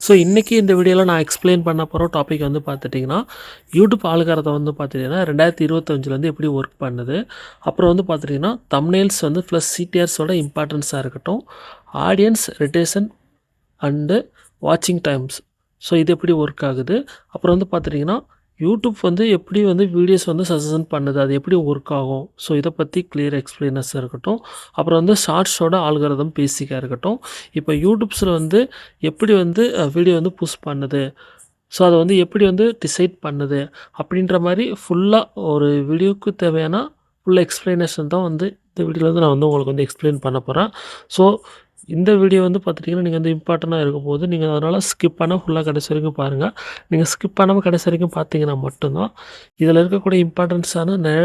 So இன்றைக்கி இந்த வீடியோவில் நான் எக்ஸ்பிளைன் பண்ண போகிற டாபிக் வந்து பார்த்துட்டிங்கன்னா, யூடியூப் ஆல்காரிதம் வந்து பார்த்துட்டிங்கன்னா 2025 எப்படி ஒர்க் பண்ணுது. அப்புறம் வந்து பார்த்துட்டிங்கன்னா, தம்ப்நெயில்ஸ் வந்து ப்ளஸ் சிடிஆர்ஸோட இம்பார்ட்டன்ஸாக இருக்கட்டும், ஆடியன்ஸ் ரிட்டேஷன் அண்டு வாட்சிங் டைம்ஸ். ஸோ இது எப்படி ஒர்க் ஆகுது. அப்புறம் வந்து பார்த்துட்டிங்கன்னா, யூடியூப் வந்து எப்படி வந்து வீடியோஸ் வந்து சஜஷன் பண்ணுது, அது எப்படி ஒர்க் ஆகும். ஸோ இதை பற்றி கிளியர் எக்ஸ்பிளைனர்ஸாக இருக்கட்டும். அப்புறம் வந்து ஷார்ட்ஸோட ஆல்காரிதம் பேசிக்காக இருக்கட்டும். இப்போ யூடியூப்ஸில் வந்து எப்படி வந்து வீடியோ வந்து புஷ் பண்ணுது, ஸோ அதை வந்து எப்படி வந்து டிசைட் பண்ணுது அப்படின்ற மாதிரி ஃபுல்லாக ஒரு வீடியோவுக்கு தேவையான ஃபுல் எக்ஸ்ப்ளனேஷன் தான் வந்து இந்த வீடியோவில் வந்து நான் வந்து உங்களுக்கு வந்து எக்ஸ்பிளைன் பண்ண போகிறேன். ஸோ இந்த வீடியோ வந்து பார்த்துட்டிங்கன்னா, நீங்கள் வந்து இம்பார்ட்டண்ட்டாக இருக்கும் போது நீங்கள் அதனால் ஸ்கிப் பண்ணால் ஃபுல்லாக கடைசி வரைக்கும் பாருங்கள். நீங்கள் ஸ்கிப் பண்ணாமல் கடைசி வரைக்கும் பார்த்தீங்கன்னா மட்டும்தான் இதில் இருக்கக்கூடிய இம்பார்ட்டன்ஸான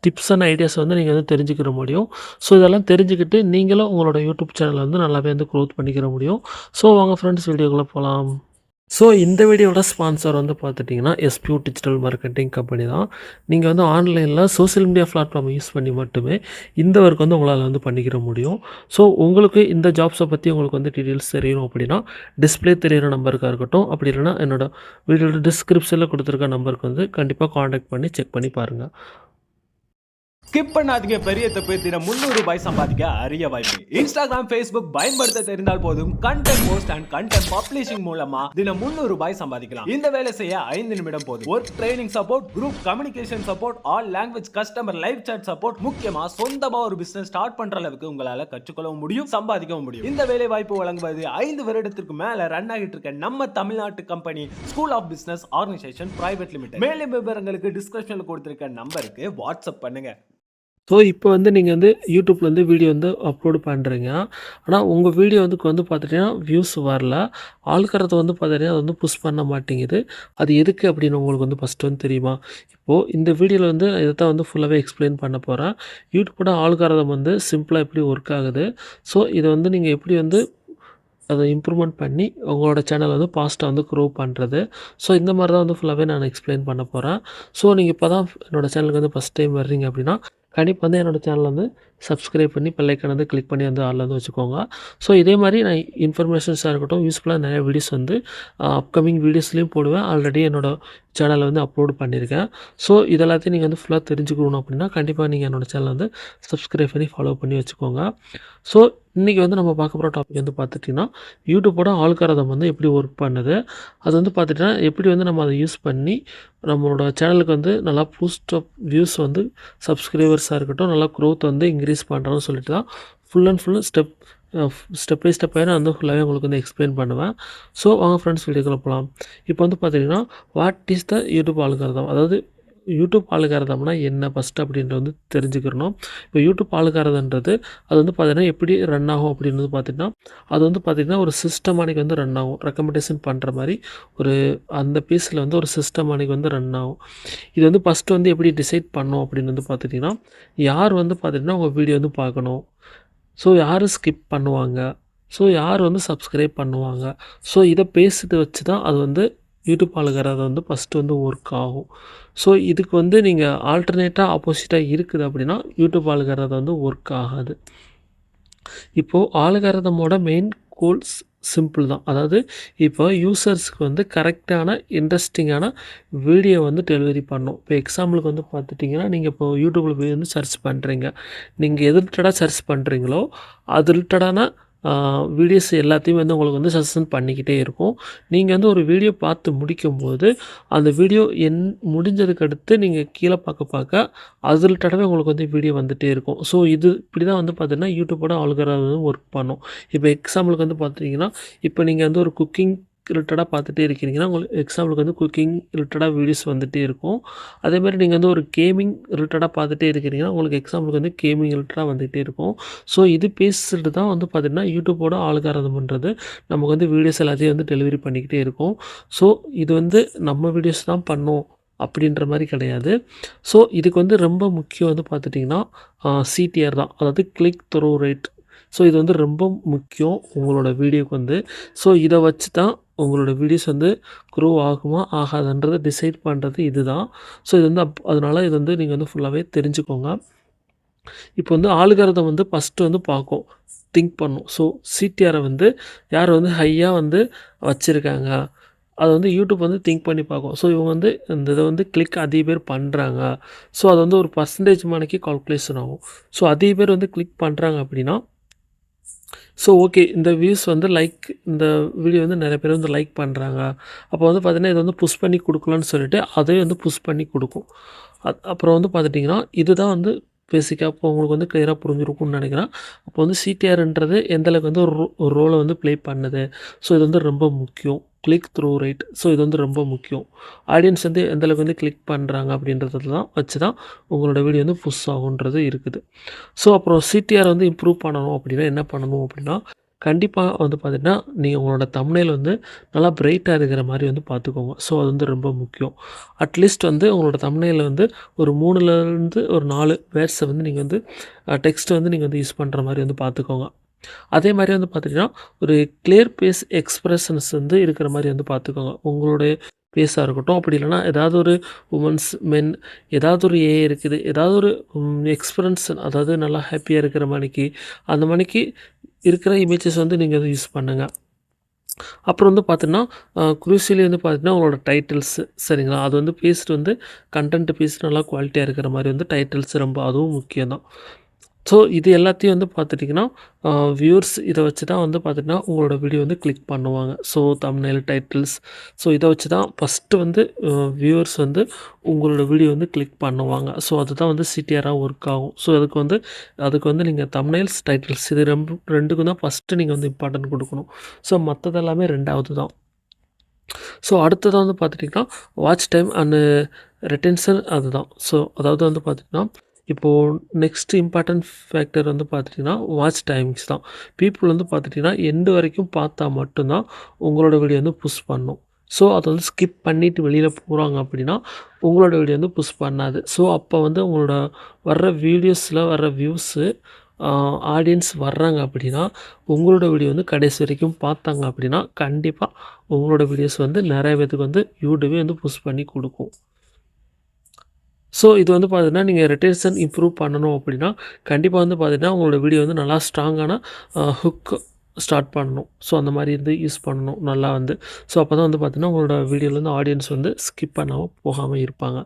டிப்ஸ் அண்ட் ஐடியாஸ் வந்து நீங்கள் வந்து தெரிஞ்சுக்கிற முடியும். ஸோ இதெல்லாம் தெரிஞ்சுக்கிட்டு நீங்களும் உங்களோட யூடியூப் சேனலை வந்து நல்லாவே வந்து க்ரோத் பண்ணிக்கிற முடியும். ஸோ வாங்க ஃப்ரெண்ட்ஸ், வீடியோக்குள்ளே போகலாம். ஸோ இந்த வீடியோவோட ஸ்பான்சர் வந்து பார்த்துட்டிங்கன்னா எஸ்பியூ டிஜிட்டல் மார்க்கெட்டிங் கம்பெனி தான். நீங்கள் வந்து ஆன்லைனில் சோஷியல் மீடியா பிளாட்ஃபார்மை யூஸ் பண்ணி மட்டுமே இந்த ஒர்க் வந்து உங்களால் வந்து பண்ணிக்கிற முடியும். ஸோ உங்களுக்கு இந்த ஜாப்ஸை பற்றி உங்களுக்கு வந்து டீட்டெயில்ஸ் தெரியணும் அப்படின்னா டிஸ்பிளே தெரியிற நம்பருக்காக இருக்கட்டும், அப்படி இல்லைனா என்னோடய வீடியோட டிஸ்கிரிப்ஷனில் கொடுத்துருக்க நம்பருக்கு வந்து கண்டிப்பாக காண்டாக்ட் பண்ணி செக் பண்ணி பாருங்கள். ஸ்கிப் பண்ணாதீங்க, பெரிய தப்பு. தினம் ₹300 சம்பாதிக்க அரிய வாய்ப்பு. இன்ஸ்டாகிராம், ஃபேஸ்புக் பயன்படுத்த தெரிந்தால் போதும். Content post and content publishing மூலமா தினம் ₹300 சம்பாதிக்கலாம். இந்த வேலை செய்ய 5 நிமிடம் போதும். Work training support, group communication support, all language customer live chat support, முக்கியமா சொந்தமா ஒரு பிசினஸ் ஸ்டார்ட் பண்ற அளவுக்கு உங்களால கற்றுக்கொள்ளவும் முடியும், சம்பாதிக்கவும் முடியும். இந்த வேலை வாய்ப்பு வழங்குவது 5 வருடத்திற்கு மேல ரன் ஆகிட்டு இருக்க நம்ம தமிழ்நாட்டு company school of business organisation private limited. மேலும் விவரங்களுக்கு டிஸ்கிரிப்ஷன்ல கொடுத்திருக்க நம்பருக்கு வாட்ஸ்அப் பண்ணுங்க. ஸோ இப்போ வந்து நீங்கள் வந்து யூடியூப்பில் வந்து வீடியோ வந்து அப்லோடு பண்ணுறீங்க. ஆனால் உங்கள் வீடியோ வந்து பார்த்துட்டிங்கன்னா வியூஸ் வரல. ஆல்காரிதம் வந்து பார்த்துட்டிங்கன்னா அது வந்து புஷ் பண்ண மாட்டேங்குது. அது எதுக்கு அப்படின்னு உங்களுக்கு வந்து ஃபஸ்ட்டு வந்து தெரியுமா? இப்போது இந்த வீடியோவில் வந்து இதை தான் வந்து ஃபுல்லாகவே எக்ஸ்பிளைன் பண்ண போகிறேன். யூடியூப்போட ஆல்காரிதம் வந்து சிம்பிளாக எப்படி ஒர்க் ஆகுது, ஸோ இதை வந்து நீங்கள் எப்படி வந்து அதை இம்ப்ரூவ்மெண்ட் பண்ணி உங்களோட சேனல் வந்து ஃபாஸ்ட்டாக வந்து க்ரோ பண்ணுறது. ஸோ இந்த மாதிரி தான் வந்து ஃபுல்லாகவே நான் எக்ஸ்பிளைன் பண்ண போகிறேன். ஸோ நீங்கள் இப்போ தான் என்னோடய சேனலுக்கு வந்து ஃபஸ்ட் டைம் வர்றீங்க அப்படின்னா கண்டிப்பாக வந்து என்னோடய சேனலை வந்து சப்ஸ்கிரைப் பண்ணி பெல் ஐக்கான் வந்து கிளிக் பண்ணி வந்து ஆளில் வந்து வச்சுக்கோங்க. ஸோ இதே மாதிரி நான் இன்ஃபர்மேஷன்ஸாக இருக்கட்டும், யூஸ்ஃபுல்லாக நிறைய வீடியோஸ் வந்து அப்கமிங் வீடியோஸ்லேயும் போடுவேன். ஆல்ரெடி என்னோடய சேனலில் வந்து அப்லோட் பண்ணியிருக்கேன். ஸோ இதெல்லாத்தையும் நீங்கள் வந்து ஃபுல்லாக தெரிஞ்சுக்கணும் அப்படின்னா கண்டிப்பாக நீங்கள் என்னோடய சேனலை வந்து சப்ஸ்கிரைப் பண்ணி ஃபாலோ பண்ணி வச்சுக்கோங்க. ஸோ இன்றைக்கி வந்து நம்ம பார்க்க போகிற டாபிக் வந்து பார்த்துட்டிங்கன்னா, யூடியூப்போட ஆல்காரிதம் வந்து எப்படி ஒர்க் பண்ணுது, அது வந்து பார்த்துட்டிங்கன்னா எப்படி வந்து நம்ம அதை யூஸ் பண்ணி நம்மளோட சேனலுக்கு வந்து நல்லா பூஸ்ட் அப் வியூஸ் வந்து சப்ஸ்கிரைபர்ஸாக இருக்கட்டும் நல்லா க்ரோத் வந்து இன்க்ரீஸ் பண்ணுறோன்னு சொல்லிட்டு தான் full and full step by ஸ்டெப்பாக நான் வந்து ஃபுல்லாகவே உங்களுக்கு வந்து எக்ஸ்பிளைன் பண்ணுவேன். ஸோ வாங்க ஃப்ரெண்ட்ஸ், வீடியோக்குள்ள போகலாம். இப்போ வந்து பார்த்திங்கன்னா what is the YouTube algorithm, அதாவது யூடியூப் ஆல்காரிதம்னா என்ன ஃபஸ்ட்டு அப்படின்றது வந்து தெரிஞ்சுக்கிறணும். இப்போ யூடியூப் ஆல்காரிதம்ன்றது அது வந்து பார்த்திங்கன்னா எப்படி ரன் ஆகும் அப்படின்றது பார்த்திங்கன்னா, அது வந்து பார்த்திங்கன்னா ஒரு சிஸ்டமானிக் வந்து ரன் ஆகும். ரெக்கமெண்டேஷன் பண்ணுற மாதிரி ஒரு அந்த பேஸில் வந்து ஒரு சிஸ்டமானிக் வந்து ரன் ஆகும். இது வந்து ஃபஸ்ட்டு வந்து எப்படி டிசைட் பண்ணோம் அப்படின்னு வந்து பார்த்துட்டிங்கன்னா, யார் வந்து பார்த்திங்கன்னா உங்கள் வீடியோ வந்து பார்க்கணும், ஸோ யார் ஸ்கிப் பண்ணுவாங்க, ஸோ யார் வந்து சப்ஸ்கிரைப் பண்ணுவாங்க, ஸோ இதை பேசிட்டு வச்சு தான் அது வந்து யூடியூப் ஆல்காரிதம் வந்து ஃபஸ்ட்டு வந்து ஒர்க் ஆகும். ஸோ இதுக்கு வந்து நீங்கள் ஆல்டர்னேட்டாக ஆப்போசிட்டாக இருக்குது அப்படின்னா யூடியூப் ஆல்காரிதம் வந்து ஒர்க் ஆகாது. இப்போது ஆல்காரிதமோட மெயின் கோல்ஸ் சிம்பிள் தான். அதாவது இப்போ யூசர்ஸ்க்கு வந்து கரெக்டான இன்ட்ரெஸ்டிங்கான வீடியோ வந்து டெலிவரி பண்ணணும். இப்போ எக்ஸாம்பிளுக்கு வந்து பார்த்துட்டிங்கன்னா, நீங்கள் இப்போ யூடியூப்பில் போய் வந்து சர்ச் பண்ணுறீங்க. நீங்கள் எது ரிலேட்டடாக சர்ச் பண்ணுறீங்களோ அது ரிலேட்டடான வீடியோஸ் எல்லாத்தையும் வந்து உங்களுக்கு வந்து சஜஷன் பண்ணிக்கிட்டே இருக்கும். நீங்கள் வந்து ஒரு வீடியோ பார்த்து முடிக்கும்போது அந்த வீடியோ முடிஞ்சதுக்கு அடுத்து நீங்கள் கீழே பார்க்க அது ரிலேட்டடாகவே உங்களுக்கு வந்து வீடியோ வந்துகிட்டே இருக்கும். ஸோ இது இப்படி தான் வந்து பார்த்தீங்கன்னா யூடியூப்போட ஆல்காரிதம் ஒர்க் பண்ணும். இப்போ எக்ஸாம்பிளுக்கு வந்து பார்த்தீங்கன்னா, இப்போ நீங்கள் வந்து ஒரு குக்கிங் ரிலேட்டடாக பார்த்துட்டே இருக்கிறீங்கன்னா உங்களுக்கு எக்ஸாம்பிளுக்கு வந்து குக்கிங் ரிலேட்டடாக வீடியோஸ் வந்துகிட்டே இருக்கும். அதேமாதிரி நீங்கள் வந்து ஒரு கேமிங் ரிலேட்டடாக பார்த்துட்டே இருக்கிறீங்கன்னா உங்களுக்கு எக்ஸாம்பிளுக்கு வந்து கேமிங் ரிலேட்டடாக வந்துகிட்டே இருக்கும். ஸோ இது பேசிட்டு தான் வந்து பார்த்திங்கன்னா யூடியூப்போட ஆல்காரிதம்ன்றது நமக்கு வந்து வீடியோஸ் எல்லாத்தையும் வந்து டெலிவரி பண்ணிக்கிட்டே இருக்கும். ஸோ இது வந்து நம்ம வீடியோஸ் தான் பண்ணோம் அப்படின்ற மாதிரி கிடையாது. ஸோ இதுக்கு வந்து ரொம்ப முக்கியம் வந்து பார்த்துட்டிங்கன்னா சிடிஆர் தான், அதாவது கிளிக் த்ரூ ரேட். ஸோ இது வந்து ரொம்ப முக்கியம் உங்களோட வீடியோக்கு வந்து. ஸோ இதை வச்சு தான் உங்களோட வீடியோஸ் வந்து க்ரோ ஆகுமா ஆகாதுன்றதை டிசைட் பண்ணுறது இது தான். ஸோ இது வந்து அதனால் இது வந்து நீங்கள் வந்து ஃபுல்லாகவே தெரிஞ்சுக்கோங்க. இப்போ வந்து ஆல்காரிதம் வந்து ஃபஸ்ட்டு வந்து பார்க்கும் திங்க் பண்ணும். ஸோ சிடிஆரை வந்து யார் வந்து ஹையா வந்து வச்சுருக்காங்க, அத வந்து யூடியூப் வந்து திங்க் பண்ணி பார்க்கும். ஸோ இவங்க வந்து இந்த இத வந்து கிளிக் அதிக பேர் பண்றாங்க. ஸோ அது வந்து ஒரு பர்சன்டேஜ் மானிக்கு கால்குலேஷன் ஆகும். ஸோ அதிக பேர் வந்து கிளிக் பண்றாங்க அப்படின்னா, ஸோ ஓகே இந்த வியூஸ் வந்து இந்த வீடியோ வந்து நெறைய பேர் வந்து லைக் பண்றாங்க. அப்போ வந்து பார்த்தீங்கன்னா, இத வந்து புஷ் பண்ணி குடுக்கலான்னு சொல்லிட்டு, அதையும் வந்து புஷ் பண்ணி குடுக்கும். அப்புறம் வந்து பார்த்துட்டிங்கன்னா, இதுதான் வந்து பேசிக்கா இப்போ உங்களுக்கு வந்து கிளியரா புரிஞ்சிருக்கும்னு நெனைக்கிறேன். அப்போ வந்து சிடிஆர்ன்றது எந்த அளவுக்கு வந்து ஒரு ரோல வந்து ப்ளே பண்ணுது. ஸோ இது வந்து ரொம்ப முக்கியம். Click through rate. ஸோ இது வந்து ரொம்ப முக்கியம். ஆடியன்ஸ் வந்து எந்த அளவுக்கு வந்து கிளிக் பண்றாங்க அப்படின்றதெல்லாம் வச்சு தான் உங்களோட வீடியோ வந்து புஷ் ஆகுன்றது இருக்குது. ஸோ அப்புறம் சிடிஆர் வந்து இம்ப்ரூவ் பண்ணணும் அப்படின்னா என்ன பண்ணணும் அப்படின்னா, கண்டிப்பா வந்து பார்த்தீங்கன்னா, நீங்க உங்களோட தம்ப்நெயில் வந்து நல்லா பிரைட்டா இருக்கிற மாரி வந்து பார்த்துக்கோங்க. ஸோ அது வந்து ரொம்ப முக்கியம். அட்லீஸ்ட் வந்து உங்களோட தம்ப்நெயில்ல வந்து ஒரு 3லேருந்து ஒரு 4 வேர்ட்ஸ வந்து நீங்க வந்து டெக்ஸ்ட் வந்து நீங்க வந்து யூஸ் பண்ற மாரி வந்து பார்த்துக்கோங்க. அதே மாரி வந்து பார்த்துட்டீங்கன்னா, ஒரு கிளியர் பேஸ் எக்ஸ்பிரஷன்ஸ் வந்து இருக்கிற மாரி வந்து பார்த்துக்கோங்க. உங்களுடைய பேஸா இருக்கட்டும், அப்படி இல்லன்னா ஏதாவது ஒரு வுமன்ஸ், மென் ஏதாவது ஒரு ஏஐ இருக்குது. ஏதாவது ஒரு எக்ஸ்பிரன்ஸ் அதாவது நல்லா ஹேப்பியா இருக்கிற மாணிக்கு, அந்த மாணிக்கு இருக்கிற இமேஜஸ் வந்து நீங்க வந்து யூஸ் பண்ணுங்க. அப்புறம் வந்து பார்த்தீங்கன்னா, குரூசியலி வந்து பார்த்தீங்கன்னா, உங்களோட டைட்டில்ஸ் சரிங்களா? அது வந்து பேஸ்ட் வந்து கன்டென்ட் பேஸ்ட் நல்லா குவாலிட்டியா இருக்கிற மாரி வந்து டைட்டில்ஸ் ரொம்ப அதுவும் முக்கியம் தான். ஸோ இது எல்லாத்தையும் வந்து பார்த்துட்டிங்கன்னா, வியூவர்ஸ் இத வச்சு தான் வந்து பார்த்துட்டிங்கன்னா, உங்களோட வீடியோ வந்து கிளிக் பண்ணுவாங்க. ஸோ தம்ப்நெயில், டைட்டில்ஸ் ஸோ இத வச்சு தான் ஃபஸ்ட்டு வந்து வியூவர்ஸ் வந்து உங்களோட வீடியோ வந்து கிளிக் பண்ணுவாங்க. ஸோ அதுதான் வந்து சிடிஆரா ஒர்க் ஆகும். ஸோ அதுக்கு வந்து நீங்க தம்ப்நெயில்ஸ், டைட்டில்ஸ் இது 2க்கும் தான் ஃபஸ்ட்டு நீங்க வந்து இம்பார்ட்டன்ட் குடுக்கணும். ஸோ மத்தது எல்லாமே 2வது தான். ஸோ அடுத்ததா வந்து பார்த்துட்டிங்கன்னா, வாட்ச் டைம் அண்டு ரிட்டென்ஷன் அதுதான். ஸோ அதாவது வந்து பார்த்திங்கன்னா, இப்போ நெக்ஸ்ட் இம்பார்ட்டன்ட் ஃபேக்டர் வந்து பார்த்துட்டிங்கன்னா, வாட்ச் டைமிங்ஸ் தான். பீப்பிள் வந்து பார்த்துட்டிங்கன்னா, எண்டு வரைக்கும் பார்த்தா மட்டும் தான் உங்களோட வீடியோ வந்து புஷ் பண்ணும். ஸோ அத வந்து ஸ்கிப் பண்ணிட்டு வெளியில போறாங்க அப்படின்னா, உங்களோட வீடியோ வந்து புஷ் பண்ணாது. ஸோ அப்போ வந்து உங்களோட வர்ற வீடியோஸ்ல வர்ற வியூஸு ஆடியன்ஸ் வர்றாங்க அப்படின்னா, உங்களோட வீடியோ வந்து கடைசி வரைக்கும் பார்த்தாங்க அப்படின்னா, கண்டிப்பா உங்களோட வீடியோஸ் வந்து நெறைய பேத்துக்கு வந்து யூடியூபே வந்து புஷ் பண்ணி குடுக்கும். ஸோ இது வந்து பார்த்தீங்கன்னா, நீங்க ரிட்டென்ஷன் இம்ப்ரூவ் பண்ணணும் அப்படின்னா, கண்டிப்பா வந்து பார்த்தீங்கன்னா, உங்களோட வீடியோ வந்து நல்லா ஸ்ட்ராங்கான ஹுக் ஸ்டார்ட் பண்ணணும். ஸோ அந்த மாரி வந்து யூஸ் பண்ணணும் நல்லா வந்து. ஸோ அப்பதான் வந்து பார்த்தீங்கன்னா, உங்களோட வீடியோல வந்து ஆடியன்ஸ் வந்து ஸ்கிப் பண்ணாம போகாம இருப்பாங்க.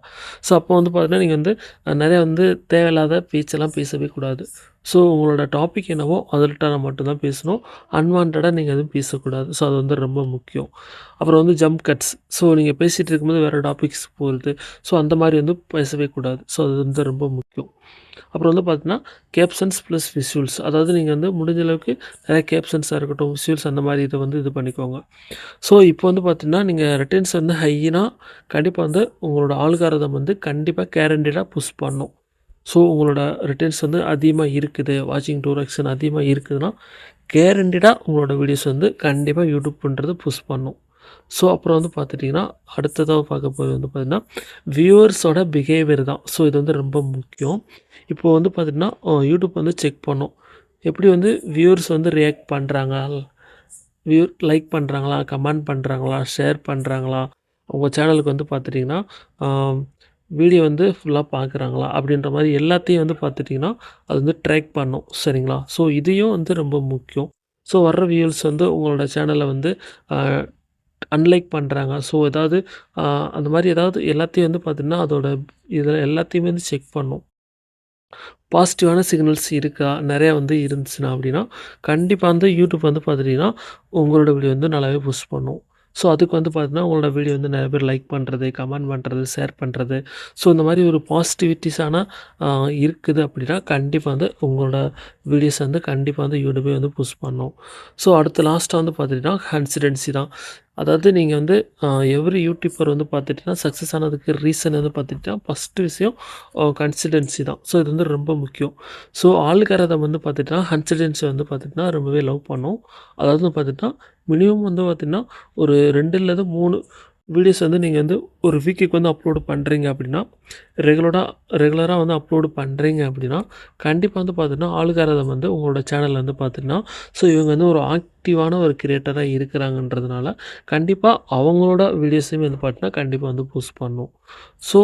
ஸோ அப்போ வந்து பார்த்தீங்கன்னா, நீங்க வந்து நெறைய வந்து தேவையில்லாத பேச்செல்லாம் பேசவே கூடாது. ஸோ உங்களோட டாபிக் என்னவோ அது ரிலேட்டடா மட்டும் தான் பேசணும். அன்வான்டடா நீங்க எதுவும் பேசக்கூடாது. ஸோ அது வந்து ரொம்ப முக்கியம். அப்புறம் வந்து ஜம்ப் கட்ஸ். ஸோ நீங்க பேசிட்டு இருக்கும்போது வேற டாபிக்ஸ் போறது. ஸோ அந்த மாரி வந்து பேசவே கூடாது. ஸோ அது வந்து ரொம்ப முக்கியம். அப்புறம் வந்து பார்த்தீங்கன்னா, கேப்ஷன்ஸ் ப்ளஸ் விசுவல்ஸ் அதாவது நீங்க வந்து முடிஞ்ச அளவுக்கு நெறைய கேப்ஷன்ஸா இருக்கட்டும், விசுவல்ஸ் அந்த மாரி இத வந்து இது பண்ணிக்கோங்க. ஸோ இப்போ வந்து பார்த்தீங்கன்னா, நீங்க ரிட்டர்ன்ஸ் வந்து ஹைனா கண்டிப்பா வந்து உங்களோட ஆல்காரிதம் வந்து கண்டிப்பா கேரண்டடா புஷ் பண்ணும். ஸோ உங்களோட ரிட்டர்ன்ஸ் வந்து அதிகமா இருக்குது, வாட்சிங் டூரேஷன் அதிகமா இருக்குதுன்னா, கேரண்டடா உங்களோட வீடியோஸ் வந்து கண்டிப்பா யூடியூப்ன்றது புஷ் பண்ணும். ஸோ அப்புறம் வந்து பார்த்துட்டிங்கன்னா, அடுத்ததா பார்க்க போறது வந்து பார்த்தீங்கன்னா, வியூவர்ஸோட பிஹேவியர் தான். ஸோ இது வந்து ரொம்ப முக்கியம். இப்போ வந்து பார்த்தீங்கன்னா, யூடியூப் வந்து செக் பண்ணும். எப்படி வந்து வியூவர்ஸ் வந்து ரியாக்ட் பண்றாங்க, லைக் பண்றாங்களா, கமெண்ட் பண்றாங்களா, ஷேர் பண்றாங்களா, உங்க சேனலுக்கு வந்து பார்த்துட்டிங்கன்னா, ஆ வீடியோ வந்து ஃபுல்லா பார்க்குறாங்களா, அப்படின்ற மாரி எல்லாத்தையும் வந்து பார்த்துட்டிங்கன்னா, அது வந்து ட்ராக் பண்ணும். சரிங்களா? ஸோ இதையும் வந்து ரொம்ப முக்கியம். ஸோ வர்ற வியூவர்ஸ் வந்து உங்களோட சேனல வந்து ஆ அன்லைக் பண்றாங்க. ஸோ ஏதாவது அ அந்த மாரி ஏதாவது எல்லாத்தையும் வந்து பார்த்தீங்கன்னா, அதோட இதில எல்லாத்தையுமே வந்து செக் பண்ணும். பாசிட்டிவான சிக்னல்ஸ் இருக்கா? நெறையா வந்து இருந்துச்சுன்னா அப்படின்னா, கண்டிப்பா வந்து யூடியூப் வந்து பார்த்துட்டீங்கன்னா, உங்களோட வீடியோ வந்து நல்லாவே புஷ் பண்ணும். ஸோ அதுக்கு வந்து பார்த்தீங்கன்னா, உங்களோட வீடியோ வந்து நெறைய பேர் லைக் பண்றது, கமெண்ட் பண்றது, ஷேர் பண்றது. ஸோ இந்த மாரி ஒரு பாசிட்டிவிட்டிஸான அ இருக்குது அப்படின்னா, கண்டிப்பா வந்து உங்களோட வீடியோஸ் வந்து கண்டிப்பா வந்து யூடியூபே வந்து புஷ் பண்ணும். ஸோ அடுத்து லாஸ்ட்டா வந்து பார்த்துட்டீங்கன்னா, கன்சிஸ்டன்சி தான். அதாவது நீங்க வந்து எவ்ரி யூடியூபர் வந்து பார்த்துட்டீங்கன்னா, சக்சஸ் ஆனதுக்கு ரீசன் வந்து பார்த்துட்டீங்கன்னா, ஃபர்ஸ்ட்டு விஷயம் கன்சிஸ்டன்சி தான். ஸோ இது வந்து ரொம்ப முக்கியம். ஸோ ஆல்காரிதம் வந்து பார்த்துட்டீங்கன்னா, கன்சிஸ்டன்சி வந்து பார்த்துட்டீங்கன்னா, ரொம்பவே லவ் பண்ணும். அதாவது வந்து பார்த்துட்டீங்கன்னா, மினிமம் வந்து பார்த்திங்கன்னா, ஒரு 2 இல்லது 3 வீடியோஸ் வந்து நீங்க வந்து ஒரு வீக்குக்கு வந்து அப்லோட் பண்றீங்க அப்படின்னா, ரெகுலரா ரெகுலரா வந்து அப்லோட் பண்றீங்க அப்படின்னா, கண்டிப்பா வந்து பார்த்திங்கன்னா, ஆல்காரிதம் வந்து உங்களோட சேனல்ல வந்து பார்த்திங்கன்னா, ஸோ இவங்க வந்து ஒரு ஆக்டிவான ஒரு கிரியேட்டரா இருக்கிறாங்கன்றதுனால, கண்டிப்பா அவங்களோட வீடியோஸையுமே வந்து பார்த்திங்கன்னா, கண்டிப்பா வந்து புஷ் பண்ணும். ஸோ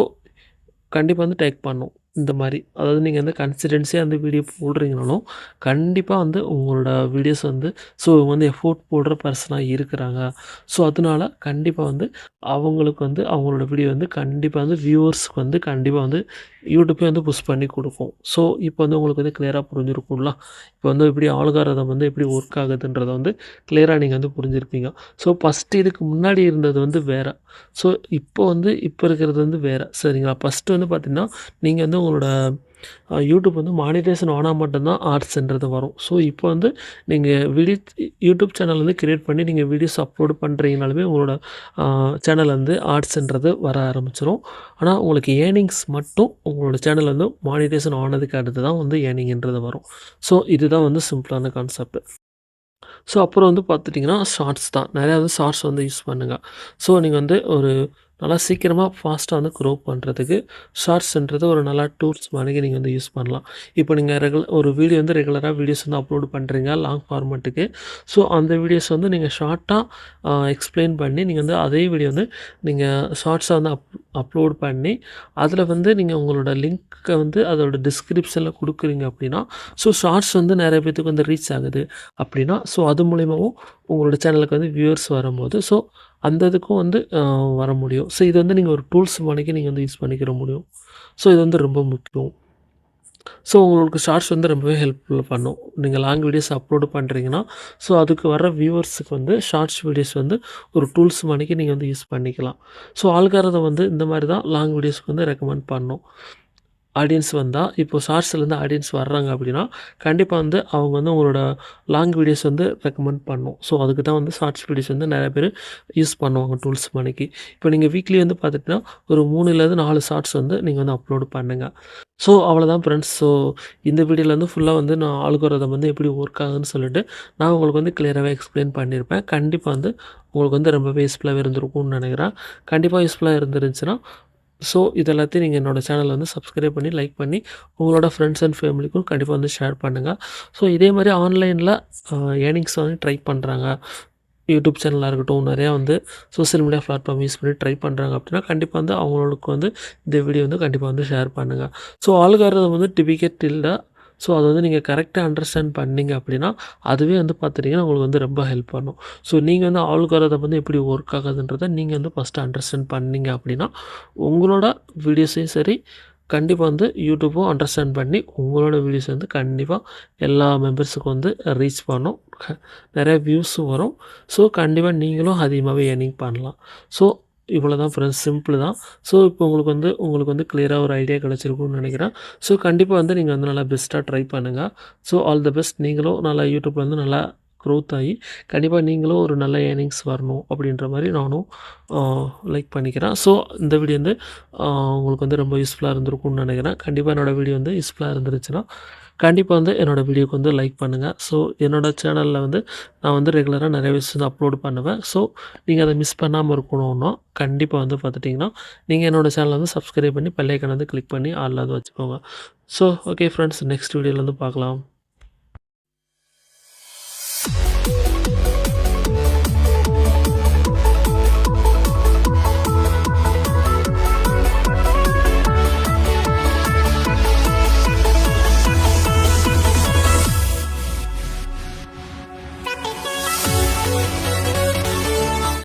கண்டிப்பா வந்து டேக் பண்ணும். இந்த மாரி. அதாவது நீங்க வந்து கன்சிஸ்டன்ஸியா வந்து வீடியோ போடுறீங்கனாலும், கண்டிப்பா வந்து உங்களோட வீடியோஸ் வந்து இவங்க வந்து எஃபோர்ட் போடுற பெர்சனா இருக்கிறாங்க. அதனால கண்டிப்பா வந்து அவங்களுக்கு வந்து அவங்களோட வீடியோ வந்து கண்டிப்பா வந்து வியூவர்ஸ்க்கு வந்து கண்டிப்பா வந்து யூடியூபே வந்து புஷ் பண்ணி குடுக்கும். இப்போ வந்து உங்களுக்கு வந்து கிளியரா புரிஞ்சிருக்கும்ல. இப்போ வந்து எப்படி ஆல்காரிதம் வந்து எப்படி ஒர்க் ஆகுதுன்றத வந்து கிளியரா நீங்க வந்து புரிஞ்சிருப்பீங்க. ஃபர்ஸ்ட்டு இதுக்கு முன்னாடி இருந்தது வந்து வேற. ஸோ இப்போ வந்து இப்போ இருக்கிறது வந்து வேற. சரிங்களா? ஃபர்ஸ்ட்டு வந்து பார்த்தீங்கன்னா, நீங்க வந்து உங்களோட யூடியூப் வந்து மானிடைசேஷன் ஆனா மட்டும் தான் ஆட்ஸ்ன்றது வரும். இப்போ வந்து நீங்க யூடியூப் சேனல் வந்து கிரியேட் பண்ணி நீங்க வீடியோஸ் அப்லோட் பண்றீங்கனாலுமே உங்களோட அ சேனல் வந்து ஆட்ஸ்ன்றது வர ஆரம்பிச்சுரும். ஆனா உங்களுக்கு ஏர்னிங்ஸ் மட்டும் உங்களோட சேனல் வந்து மானிடைசேஷன் ஆனதுக்கு அடுத்து தான் வந்து ஏர்னிங்ன்றது வரும். இதுதான் வந்து சிம்பிளான கான்செப்ட். அப்புறம் வந்து பார்த்துட்டிங்கன்னா, ஷார்ட்ஸ் தான். நெறையா வந்து ஷார்ட்ஸ் வந்து யூஸ் பண்ணுங்க. நீங்க வந்து ஒரு நல்லா சீக்கிரமா ஃபாஸ்ட்டா வந்து க்ரோ பண்றதுக்கு ஷார்ட்ஸ்ன்றது ஒரு நல்ல டூல்ஸ் மாதிரி நீங்க வந்து யூஸ் பண்ணலாம். இப்போ நீங்க ஒரு வீடியோ வந்து ரெகுலரா வீடியோஸ் வந்து அப்லோட் பண்றீங்க லாங் ஃபார்மேட்டுக்கு. அந்த வீடியோஸ் வந்து நீங்க ஷார்ட்டா எக்ஸ்ப்ளைன் பண்ணி நீங்க வந்து அதே வீடியோ வந்து நீங்க ஷார்ட்ஸா வந்து அப்லோட் பண்ணி, அதில வந்து நீங்க உங்களோட லிங்க்க வந்து அதோட டிஸ்கிரிப்ஷன்ல குடுக்குறீங்க அப்டின்னா, ஷார்ட்ஸ் வந்து நெறைய பேத்துக்கு வந்து ரீச் ஆகுது அப்டின்னா, அது மூலியமாவும் உங்களோட சேனலுக்கு வந்து வியூவர்ஸ் வரும்போது, அந்த இதுக்கும் வந்து வர முடியும். இது வந்து நீங்க ஒரு டூல்ஸ் மாணிக்கு நீங்க வந்து யூஸ் பண்ணிக்கிற முடியும். இது வந்து ரொம்ப முக்கியம். உங்களுக்கு ஷார்ட்ஸ் வந்து ரொம்பவே ஹெல்ப்ஃபுல்லா பண்ணும். நீங்க லாங் வீடியோஸ் அப்லோட் பண்றீங்கன்னா, அதுக்கு வர வியூவர்ஸுக்கு வந்து ஷார்ட்ஸ் வீடியோஸ் வந்து ஒரு டூல்ஸ் மாணிக்கு நீங்க வந்து யூஸ் பண்ணிக்கலாம். ஆல்காரிதம் வந்து இந்த மாரி தான் லாங் வீடியோஸ்க்கு வந்து ரெக்கமெண்ட் பண்ணும். ஆடியன்ஸ் வந்தா, இப்போ ஷார்ட்ஸ்லேருந்து ஆடியன்ஸ் வர்றாங்க அப்படின்னா, கண்டிப்பா வந்து அவங்க வந்து உங்களோட லாங் வீடியோஸ் வந்து ரெக்கமெண்ட் பண்ணும். அதுக்கு தான் வந்து ஷார்ட்ஸ் வீடியோஸ் வந்து நெறைய பேரு யூஸ் பண்ணுவாங்க டூல்ஸ் மாணிக்கு. இப்போ நீங்க வீக்லி வந்து பார்த்துட்டீங்கன்னா, ஒரு 3லேருந்து 4 ஷார்ட்ஸ் வந்து நீங்க வந்து அப்லோட் பண்ணுங்க. அவ்வளோதான் ஃப்ரெண்ட்ஸ். இந்த வீடியோல வந்து ஃபுல்லா வந்து நான் ஆல்கோரிதம் வந்து எப்படி ஒர்க் ஆகுதுன்னு சொல்லிட்டு, நான் உங்களுக்கு வந்து கிளியராவே எக்ஸ்ப்ளைன் பண்ணியிருப்பேன். கண்டிப்பா வந்து உங்களுக்கு வந்து ரொம்பவே யூஸ்ஃபுல்லாவே இருந்திருக்கும்னு நெனைக்கிறேன். கண்டிப்பா யூஸ்ஃபுல்லா இருந்துருந்துச்சுன்னா இது எல்லாத்தையும் நீங்க என்னோட சேனல வந்து சப்ஸ்கிரைப் பண்ணி, லைக் பண்ணி, உங்களோட ஃப்ரெண்ட்ஸ் அண்ட் ஃபேமிலிக்கும் கண்டிப்பா வந்து ஷேர் பண்ணுங்க. இதே மாரி ஆன்லைன்ல ஏர்னிங்ஸ் வந்து ட்ரை பண்றாங்க. யூடியூப் சேனலா இருக்கட்டும், நெறையா வந்து சோசியல் மீடியா பிளாட்ஃபார்ம் யூஸ் பண்ணி ட்ரை பண்றாங்க அப்டின்னா, கண்டிப்பா வந்து அவங்களுக்கு வந்து இந்த வீடியோ வந்து கண்டிப்பா வந்து ஷேர் பண்ணுங்க. ஆல்காரிதம் வந்து டிபிகேட் இல்ல. அத வந்து நீங்க கரெக்ட்டா அண்டர்ஸ்டாண்ட் பண்ணீங்க அப்டின்னா, அதுவே வந்து பார்த்துட்டீங்கன்னா, உங்களுக்கு வந்து ரொம்ப ஹெல்ப் பண்ணும். நீங்க வந்து ஆல்காரிதம் வந்து எப்படி ஒர்க் ஆகுதுன்றத நீங்க வந்து ஃபர்ஸ்ட்டு அண்டர்ஸ்டாண்ட் பண்ணீங்க அப்டின்னா, உங்களோட வீடியோஸையும் சரி, கண்டிப்பா வந்து யூடியூப்பும் அண்டர்ஸ்டாண்ட் பண்ணி, உங்களோட வீடியோஸ் வந்து கண்டிப்பா எல்லா மெம்பர்ஸுக்கும் வந்து ரீச் பண்ணும். நெறைய வியூஸும் வரும். கண்டிப்பா நீங்களும் அதிகமாவே ஏர்னிங் பண்ணலாம். ஸோ இவ்வளோதான் ஃப்ரெண்ட்ஸ், சிம்பிள் தான். இப்போ உங்களுக்கு வந்து கிளியரா ஒரு ஐடியா கிடைச்சிருக்கும்னு நெனைக்கிறேன். கண்டிப்பா வந்து நீங்க வந்து நல்லா பெஸ்ட்டா ட்ரை பண்ணுங்க. All the best. நீங்களும் நல்லா யூடியூப்ல வந்து நல்லா க்ரோத் ஆகி, கண்டிப்பா நீங்களும் ஒரு நல்ல ஏர்னிங்ஸ் வரணும் அப்படின்ற மாரி நானும் ஆ லைக் பண்ணிக்கிறேன். இந்த வீடியோ வந்து ஆ உங்களுக்கு வந்து ரொம்ப யூஸ்ஃபுல்லா இருந்திருக்கும்னு நெனைக்கிறேன். கண்டிப்பா என்னோட வீடியோ வந்து யூஸ்ஃபுல்லா இருந்துருச்சுன்னா, கண்டிப்பா வந்து என்னோட வீடியோக்கு வந்து லைக் பண்ணுங்க. என்னோட சேனல்ல வந்து நான் வந்து ரெகுலரா நெறைய விஷயம் வந்து அப்லோட் பண்ணுவேன். நீங்க அத மிஸ் பண்ணாம இருக்கணும்னா, கண்டிப்பா வந்து பார்த்துட்டீங்கன்னா, நீங்க என்னோட சேனல வந்து சப்ஸ்கிரைப் பண்ணி பெல் ஐகான வந்து கிளிக் பண்ணி ஆல்ல வந்து வச்சுக்கோங்க. ஓகே ஃப்ரெண்ட்ஸ், நெக்ஸ்ட் வீடியோல வந்து பார்க்கலாம்.